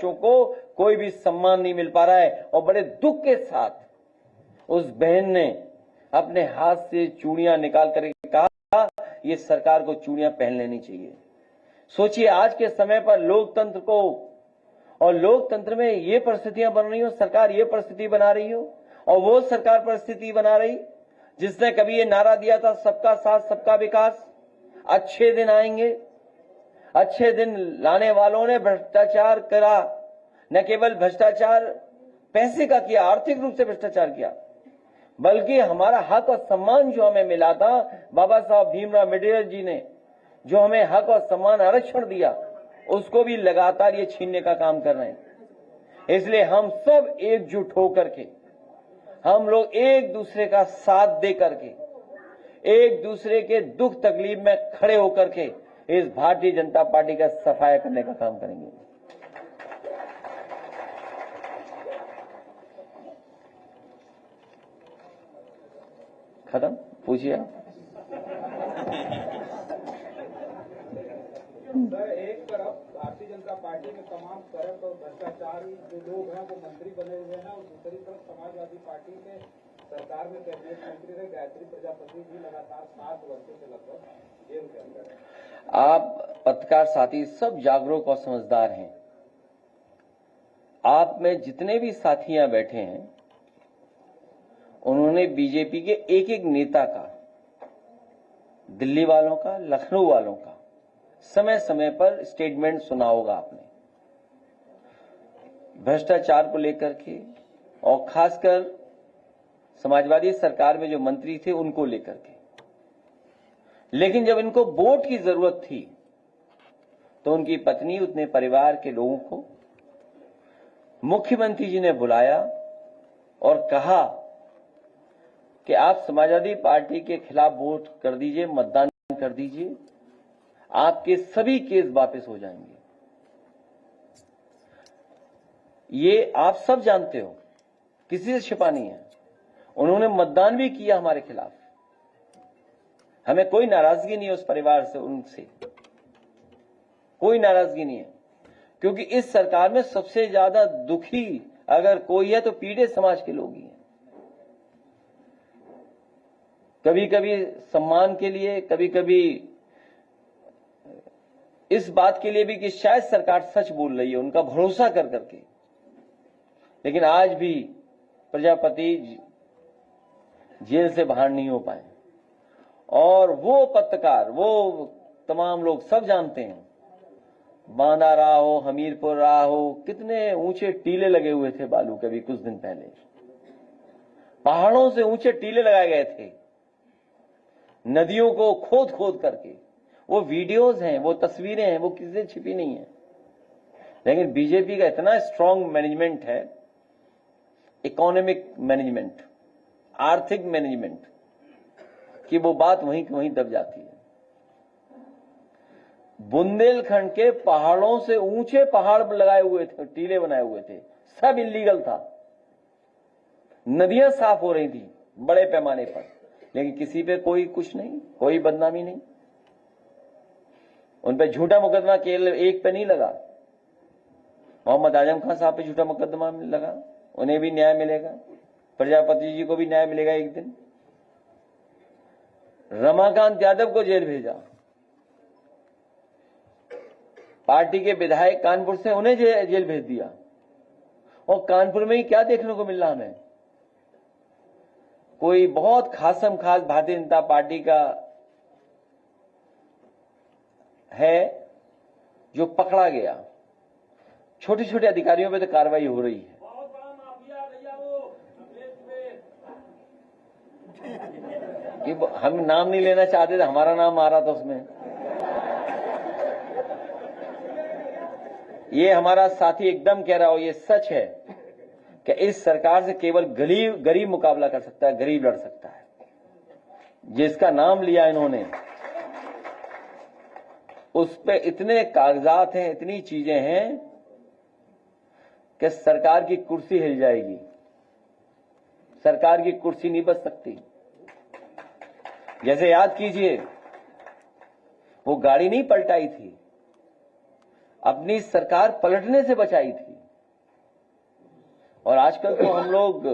बच्चों को कोई भी सम्मान नहीं मिल पा रहा है। और बड़े दुख के साथ उस बहन ने अपने हाथ से चूड़ियां निकाल कर कहा, ये सरकार को चूड़ियां पहन लेनी चाहिए। सोचिए, आज के समय पर लोकतंत्र को और लोकतंत्र में ये परिस्थितियां बन रही हो, सरकार ये परिस्थिति बना रही हो, और वो सरकार परिस्थिति बना रही जिसने कभी ये नारा दिया था, सबका साथ सबका विकास। अच्छे दिन आएंगे, अच्छे दिन लाने वालों ने भ्रष्टाचार करा। न केवल भ्रष्टाचार पैसे का किया, आर्थिक रूप से भ्रष्टाचार किया, बल्कि हमारा हक और सम्मान जो हमें मिला था, बाबा साहब भीमराव अम्बेडकर जी ने जो हमें हक और सम्मान आरक्षण दिया, उसको भी लगातार ये छीनने का काम कर रहे हैं। इसलिए हम सब एकजुट होकर के, हम लोग एक दूसरे का साथ दे करके, एक दूसरे के दुख तकलीफ में खड़े होकर के इस भारतीय जनता पार्टी का सफाया करने का काम करेंगे। खत्म? पूछिए आप। सर, एक तरफ भारतीय जनता पार्टी में तमाम करप्ट और भ्रष्टाचारी जो लोग हैं वो मंत्री बने हुए हैं, और दूसरी तरफ समाजवादी पार्टी के सरकार में कैबिनेट मंत्री रहे गायत्री प्रजापति जी लगातार 7 वर्षों से लगभग जेल के अंदर है। आप पत्रकार साथी सब जागरूक और समझदार हैं। आप में जितने भी साथियां बैठे हैं, उन्होंने बीजेपी के एक एक नेता का, दिल्ली वालों का, लखनऊ वालों का समय समय पर स्टेटमेंट सुना होगा आपने, भ्रष्टाचार को लेकर के, और खासकर समाजवादी सरकार में जो मंत्री थे उनको लेकर के। लेकिन जब इनको वोट की जरूरत थी तो उनकी पत्नी, उतने परिवार के लोगों को मुख्यमंत्री जी ने बुलाया और कहा कि आप समाजवादी पार्टी के खिलाफ वोट कर दीजिए, मतदान कर दीजिए, आपके सभी केस वापस हो जाएंगे। ये आप सब जानते हो, किसी से छिपा नहीं है। उन्होंने मतदान भी किया हमारे खिलाफ। हमें कोई नाराजगी नहीं है उस परिवार से, उनसे कोई नाराजगी नहीं है, क्योंकि इस सरकार में सबसे ज्यादा दुखी अगर कोई है तो पीड़ित समाज के लोग ही हैं। कभी कभी सम्मान के लिए, कभी कभी इस बात के लिए भी कि शायद सरकार सच बोल रही है, उनका भरोसा कर करके। लेकिन आज भी प्रजापति जेल से बाहर नहीं हो पाए, और वो पत्रकार, वो तमाम लोग सब जानते हैं, बांदा रहा हो, हमीरपुर रहा हो, कितने ऊंचे टीले लगे हुए थे बालू के। भी कुछ दिन पहले पहाड़ों से ऊंचे टीले लगाए गए थे, नदियों को खोद खोद करके। वो वीडियोस हैं, वो तस्वीरें हैं, वो किसी से छिपी नहीं है। लेकिन बीजेपी का इतना स्ट्रांग मैनेजमेंट है, इकोनॉमिक मैनेजमेंट, आर्थिक मैनेजमेंट, कि वो बात वहीं की वहीं दब जाती है। बुंदेलखंड के पहाड़ों से ऊंचे पहाड़ लगाए हुए थे, टीले बनाए हुए थे, सब इलीगल था। नदियां साफ हो रही थी बड़े पैमाने पर, लेकिन किसी पे कोई कुछ नहीं, कोई बदनामी नहीं। उन पे झूठा मुकदमा केवल एक पे नहीं लगा, मोहम्मद आजम खान साहब पे झूठा मुकदमा लगा, उन्हें भी न्याय मिलेगा, प्रजापति जी को भी न्याय मिलेगा एक दिन। रमाकांत यादव को जेल भेजा, पार्टी के विधायक कानपुर से, उन्हें जेल भेज दिया। और कानपुर में ही क्या देखने को मिल रहा हमें, कोई बहुत खासम खास भारतीय जनता पार्टी का है जो पकड़ा गया। छोटे छोटे अधिकारियों पे तो कार्रवाई हो रही है। बहुत बड़ा माफिया भैया वो कि हम नाम नहीं लेना चाहते थे, हमारा नाम आ रहा था उसमें। ये हमारा साथी एकदम कह रहा हो, ये सच है कि इस सरकार से केवल गरीब मुकाबला कर सकता है, गरीब लड़ सकता है। जिसका नाम लिया इन्होंने, उस पे इतने कागजात हैं, इतनी चीजें हैं कि सरकार की कुर्सी हिल जाएगी, सरकार की कुर्सी नहीं बच सकती। जैसे याद कीजिए, वो गाड़ी नहीं पलटाई थी, अपनी सरकार पलटने से बचाई थी। और आजकल तो हम लोग